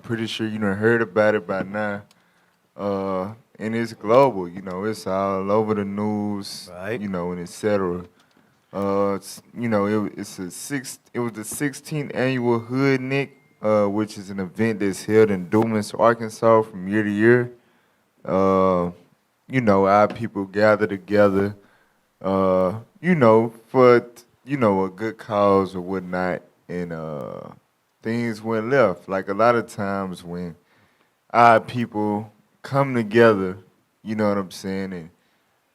pretty sure you done heard about it by now. And it's global, you know, it's all over the news, Right. you know, and et cetera. You know, it was the 16th annual HoodNic, which is an event that's held in Dumas, Arkansas from year to year. You know, our people gather together, you know, for, you know, a good cause or whatnot, and things went left. Like a lot of times when our people come together, you know what I'm saying,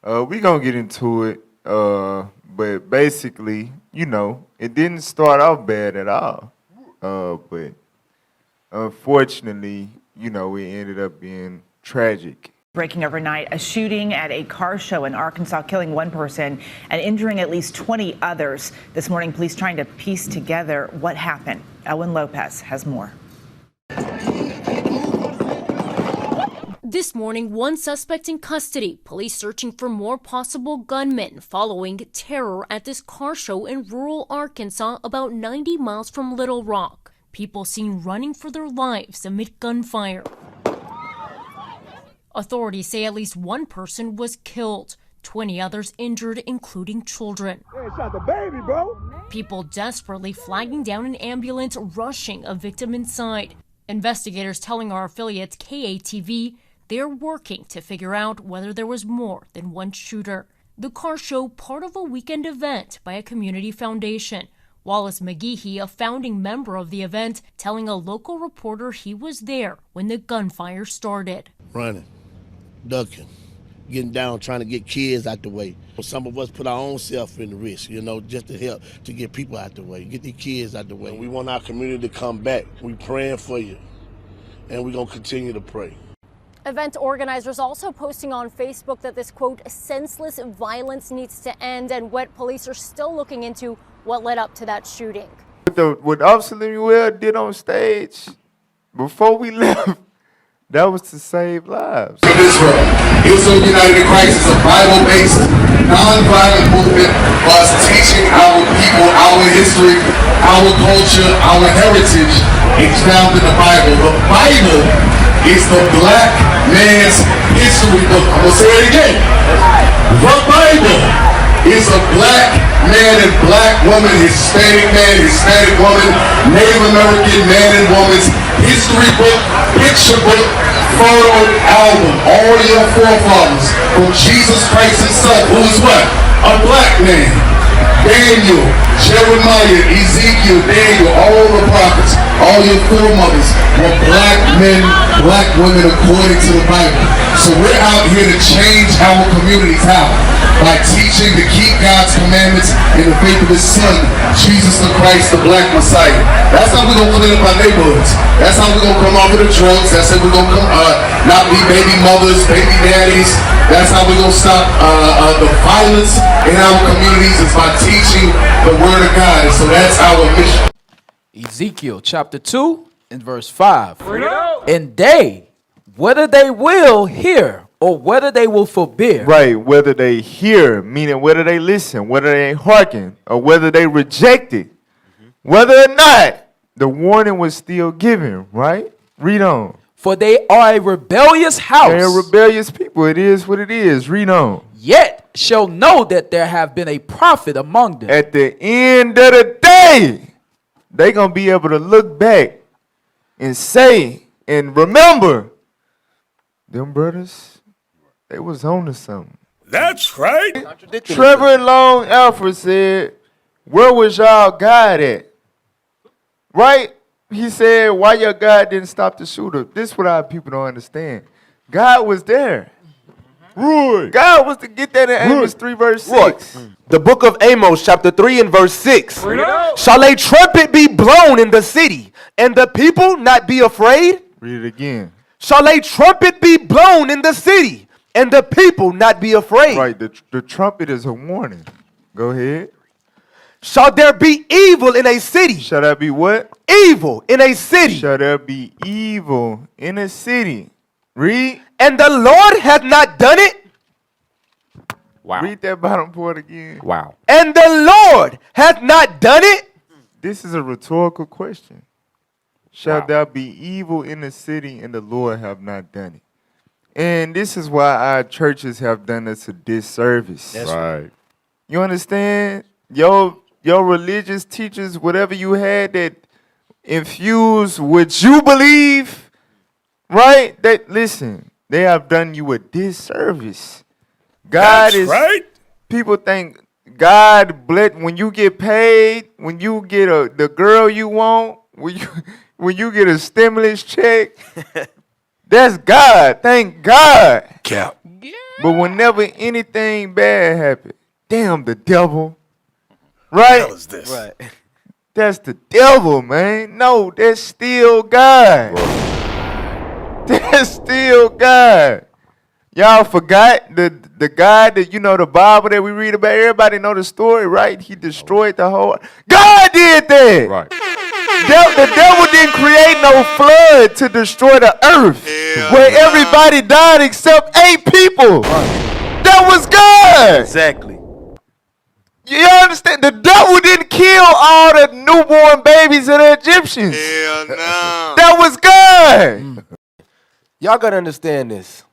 and we gonna get into it, but basically, you know, it didn't start off bad at all, but unfortunately, you know, it ended up being tragic. Breaking overnight, a shooting at a car show in Arkansas, killing one person and injuring at least 20 others. This morning, police trying to piece together what happened. Elwin Lopez has more. This morning, one suspect in custody. Police searching for more possible gunmen following terror at this car show in rural Arkansas, about 90 miles from Little Rock. People seen running for their lives amid gunfire. Authorities say at least one person was killed, 20 others injured, including children. Hey, shot the baby, bro. People desperately flagging down an ambulance, rushing a victim inside. Investigators telling our affiliate KATV they're working to figure out whether there was more than one shooter. The car show, part of a weekend event by a community foundation. Wallace McGehee, a founding member of the event, telling a local reporter he was there when the gunfire started. Running, ducking, getting down, trying to get kids out the way. Some of us put our own self in the risk, you know, just to help to get people out the way, get these kids out the way. We want our community to come back. We praying for you, and we're going to continue to pray. Event organizers also posting on Facebook that this, quote, senseless violence needs to end, and what police are still looking into what led up to that shooting. What Officer Immanuel did on stage before we left, that was to save lives. Israel United in Christ is a Bible-based, non-violent movement for us teaching our people, our history, our culture, our heritage. It's found in the Bible. The Bible is the black man's history book. I'm going to say it again. The Bible is a black man and black woman, Hispanic man, Hispanic woman, Native American man and woman's history book, picture book, photo album. All your forefathers from Jesus Christ his son, who is what? A black man. Daniel, Jeremiah, Ezekiel, Daniel, all the prophets, all your foremothers were black men, black women according to the Bible. So we're out here to change our communities. How? By teaching to keep God's commandments in the faith of his son, Jesus the Christ, the black Messiah. That's how we're going to clean up our neighborhoods. That's how we're going to come off of the drugs. That's how we're going to not be baby mothers, baby daddies. That's how we're going to stop the violence in our communities, is by teaching the word of God. And so that's our mission. Ezekiel chapter 2 and verse 5. And they, whether they will hear or whether they will forbear. Right, whether they hear, meaning whether they listen, whether they hearken, or whether they reject it, whether or not the warning was still given, right? Read on. For they are a rebellious house. They are rebellious people. It is what it is. Read on. Yet shall know that there have been a prophet among them. At the end of the day, they going to be able to look back and say and remember, them brothers, they was on to something. That's right. Trevor Long Alfred said, where was y'all God at? Right? He said, why your God didn't stop the shooter? This is what our people don't understand. God was there. Right. God was to get that in Amos 3 verse 6. The book of Amos, chapter 3 and verse 6. Shall a trumpet be blown in the city, and the people not be afraid? Read it again. Shall a trumpet be blown in the city, and the people not be afraid? Right, the trumpet is a warning. Go ahead. Shall there be evil in a city? Shall there be what? Evil in a city. Shall there be evil in a city? Read. And the Lord hath not done it? Wow. Read that bottom part again. Wow. And the Lord hath not done it? This is a rhetorical question. shall there be evil in the city, and the Lord have not done it. And this is why our churches have done us a disservice. That's right. You understand? Your religious teachers, whatever you had that infused what you believe, right? That listen, they have done you a disservice. God is right. People think God bless when you get paid, when you get the girl you want, when you get a stimulus check. That's God. Thank God. Cap. But whenever anything bad happens, damn the devil. Right? What the hell is this? Right. That's the devil, man. No, that's still God. That's still God. Y'all forgot the God that, the Bible that we read about. Everybody know the story, right? He destroyed the whole. God did that. Right. The devil didn't create no flood to destroy the earth where everybody died except 8 people. That was God. Exactly. You understand? The devil didn't kill all the newborn babies of the Egyptians. Hell no. That was God. Y'all gotta understand this.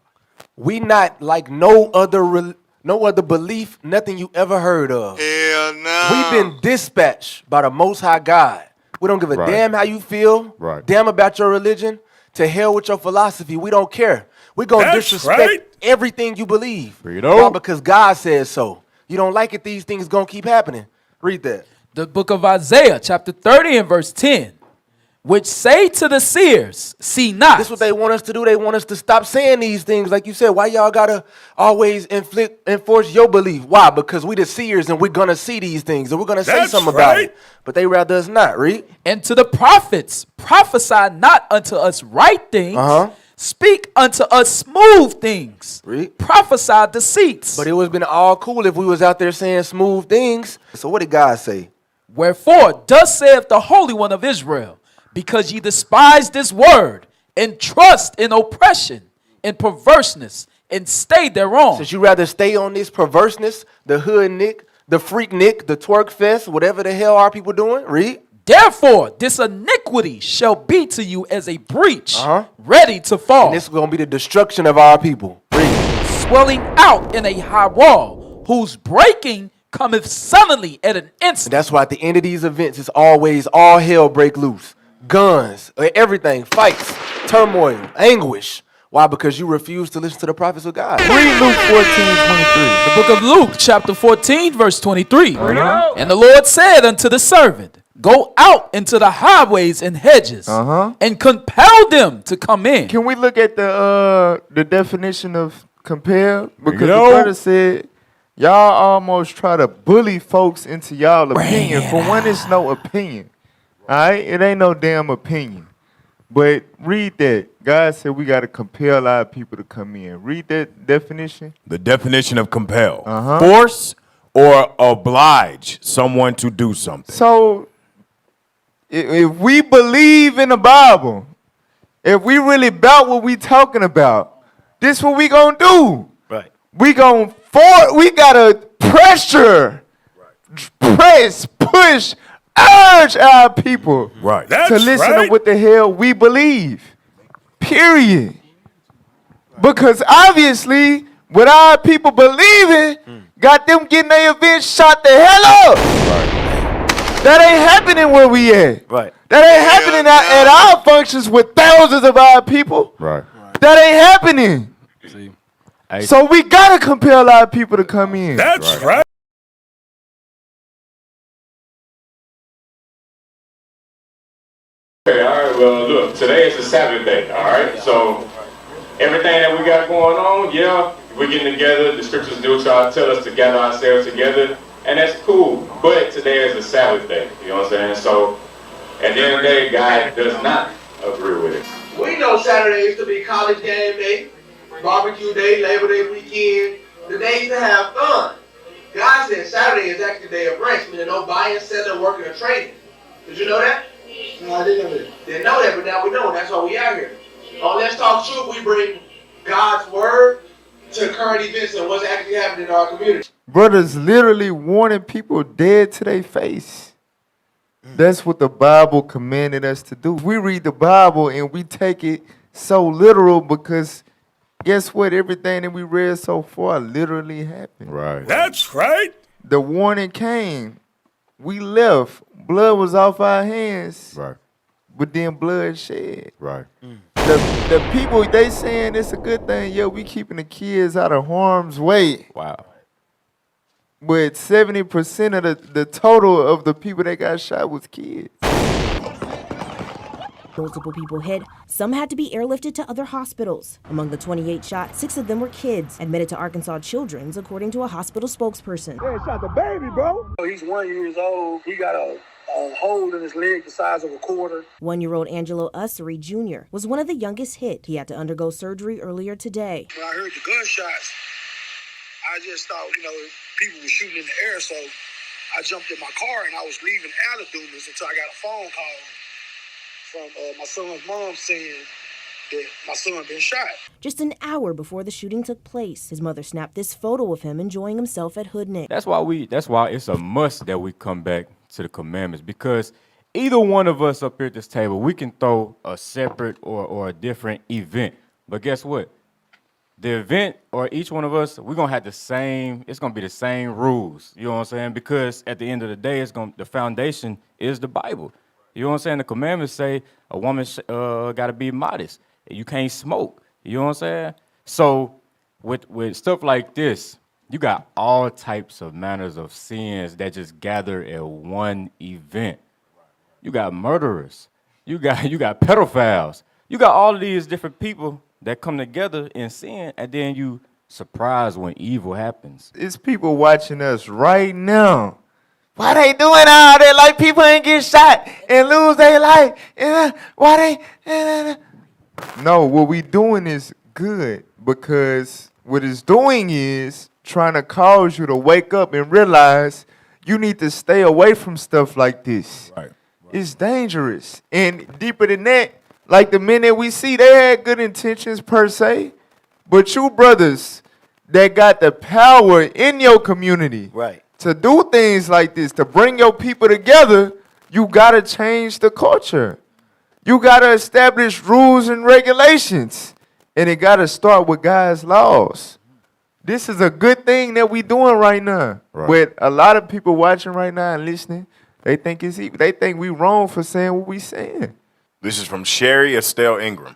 We not like no other belief, nothing you ever heard of. Hell no. We've been dispatched by the Most High God. We don't give a damn how you feel, damn about your religion. To hell with your philosophy. We don't care. We're going to disrespect everything you believe. Why? Because God says so. You don't like it, these things going to keep happening. Read that. The book of Isaiah, chapter 30 and verse 10. Which say to the seers, see not. This is what they want us to do. They want us to stop saying these things. Like you said, why y'all got to always enforce your belief? Why? Because we the seers and we're going to see these things and we're going to say something about it. But they rather us not, read. And to the prophets, prophesy not unto us right things. Speak unto us smooth things. Read. Prophesy deceits. But it would have been all cool if we was out there saying smooth things. So what did God say? Wherefore, thus saith the Holy One of Israel, because ye despise this word, and trust in oppression, and perverseness, and stay thereon. Since you rather stay on this perverseness, the HoodNic, the Freaknik, the Twerk Fest, whatever the hell are people doing, read. Therefore, this iniquity shall be to you as a breach, ready to fall. And this is going to be the destruction of our people. Read. Swelling out in a high wall, whose breaking cometh suddenly at an instant. And that's why at the end of these events, it's always all hell break loose. Guns, everything, fights, turmoil, anguish. Why? Because you refuse to listen to the prophets of God. Read Luke 14:23. The book of Luke, chapter 14, verse 23. And the Lord said unto the servant, go out into the highways and hedges, and compel them to come in. Can we look at the definition of compel? Because the brother said, y'all almost try to bully folks into y'all opinion. For one, it's no opinion. All right? It ain't no damn opinion. But read that. God said we got to compel our people to come in. Read that definition. The definition of compel. Force or oblige someone to do something. So, if we believe in the Bible, if we really about what we talking about, this what we going to do. Right. We got to pressure, press, push, urge our people to listen to what the hell we believe. Period. Because obviously, what our people believing got them getting their events shot the hell up. That ain't happening where we at. Right. That ain't happening at our functions with thousands of our people. Right. That ain't happening. See. So we gotta compel our people to come in. That's right. Okay, all right, well, look, today is a Sabbath day, all right? So everything that we got going on, yeah, we're getting together. The scriptures do tell us to gather ourselves together, and that's cool. But today is a Sabbath day, you know what I'm saying? So at the end of the day, God does not agree with it. We know Saturday is to be college game day, barbecue day, Labor Day weekend, the days to have fun. God said Saturday is actually the day of rest, meaning no buying, selling, working, or trading. Did you know that? No, I didn't know that. Didn't know that, but now we know. That's why we out here. On Let's Talk Truth, we bring God's word to current events and what's actually happening in our community. Brothers literally warning people dead to their face. That's what the Bible commanded us to do. We read the Bible and we take it so literal because guess what? Everything that we read so far literally happened. Right. That's right. The warning came. We left. Blood was off our hands. Right. But then blood shed. Right. The people, they saying it's a good thing. Yo, we keeping the kids out of harm's way. Wow. But 70% of the total of the people that got shot was kids. Multiple people hit. Some had to be airlifted to other hospitals. Among the 28 shot, 6 of them were kids, admitted to Arkansas Children's, according to a hospital spokesperson. They shot the baby, bro. He's 1 year old. He got a hole in his leg the size of a quarter. 1-year-old Angelo Ussery Jr. was one of the youngest hit. He had to undergo surgery earlier today. When I heard the gunshots, I just thought, people were shooting in the air, so I jumped in my car and I was leaving out of Dumas until I got a phone call from my son's mom saying that my son been shot. Just an hour before the shooting took place, his mother snapped this photo of him enjoying himself at HoodNic. That's why it's a must that we come back to the commandments, because either one of us up here at this table, we can throw a separate or a different event. But guess what? The event, or each one of us, we're gonna have it's gonna be the same rules. You know what I'm saying? Because at the end of the day, the foundation is the Bible. You know what I'm saying? The commandments say a woman gotta be modest. You can't smoke. You know what I'm saying? So with stuff like this, you got all types of manners of sins that just gather at one event. You got murderers. You got pedophiles. You got all of these different people that come together in sin, and then you surprised when evil happens. It's people watching us right now. Why they doing all that? Like people ain't get shot and lose their life. Why they? No, what we doing is good, because what it's doing is trying to cause you to wake up and realize you need to stay away from stuff like this. Right. It's dangerous. And deeper than that, like the men that we see, they had good intentions per se, but you brothers that got the power in your community to do things like this, to bring your people together, you got to change the culture. You got to establish rules and regulations, and it got to start with God's laws. This is a good thing that we doing right now. Right. But a lot of people watching right now and listening, they think it's evil. They think we wrong for saying what we saying. This is from Sherry Estelle Ingram.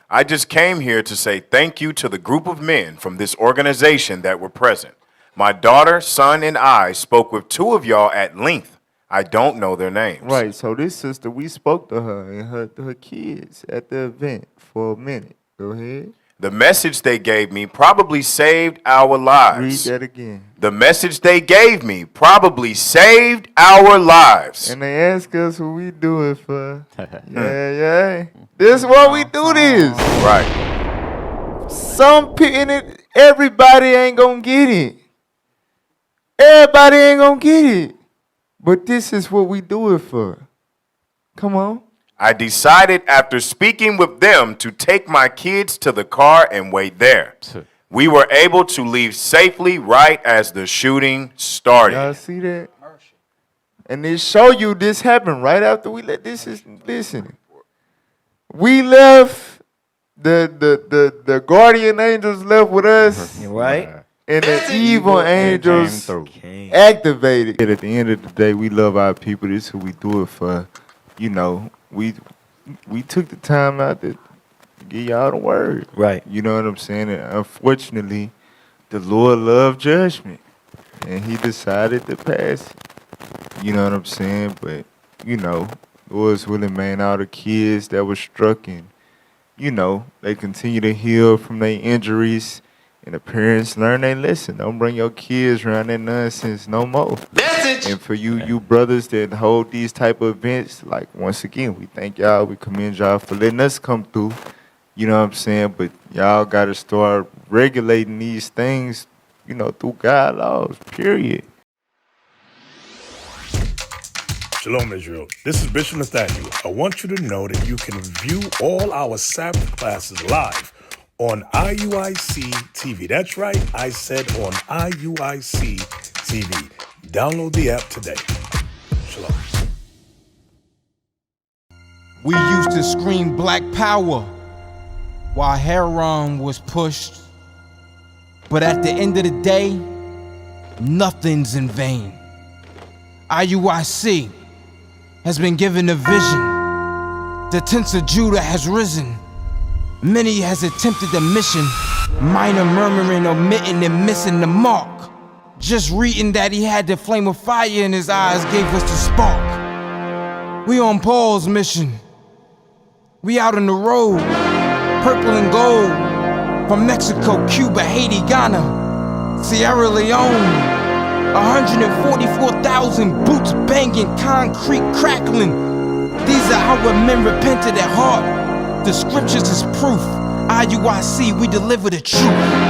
I just came here to say thank you to the group of men from this organization that were present. My daughter, son, and I spoke with 2 of y'all at length. I don't know their names. Right, so this sister, we spoke to her and her kids at the event for a minute. Go ahead. The message they gave me probably saved our lives. Read that again. The message they gave me probably saved our lives. And they ask us what we do it for. Yeah. This is why we do this. Right. Some people, everybody ain't gonna get it. Everybody ain't gonna get it. But this is what we do it for. Come on. I decided after speaking with them to take my kids to the car and wait there. We were able to leave safely right as the shooting started. Y'all see that? And they show you this happened right after we let listen. We left, the guardian angels left with us. Right. And the evil angels activated. And at the end of the day, we love our people. This is who we do it for. We took the time out to give y'all the word. Right. You know what I'm saying? And unfortunately, the Lord loved judgment, and he decided to pass it. You know what I'm saying? But, Lord's willing, man, all the kids that were struck, and, they continue to heal from their injuries, and the parents learn their lesson. Don't bring your kids around that nonsense no more. And for you brothers that hold these type of events, like, once again, we thank y'all. We commend y'all for letting us come through. You know what I'm saying? But y'all got to start regulating these things, through God laws, period. Shalom, Israel. This is Bishop Nathaniel. I want you to know that you can view all our Sabbath classes live on IUIC TV. That's right, I said on IUIC TV. Download the app today. Shalom. We used to scream black power while heroin was pushed. But at the end of the day, nothing's in vain. IUIC has been given a vision. The tents of Judah has risen. Many has attempted the mission. Minor murmuring, omitting, and missing the mark. Just reading that he had the flame of fire in his eyes gave us the spark. We on Paul's mission. We out on the road, purple and gold. From Mexico, Cuba, Haiti, Ghana, Sierra Leone. 144,000 boots banging, concrete crackling. These are our men repented at heart. The scriptures is proof. IUIC, we deliver the truth.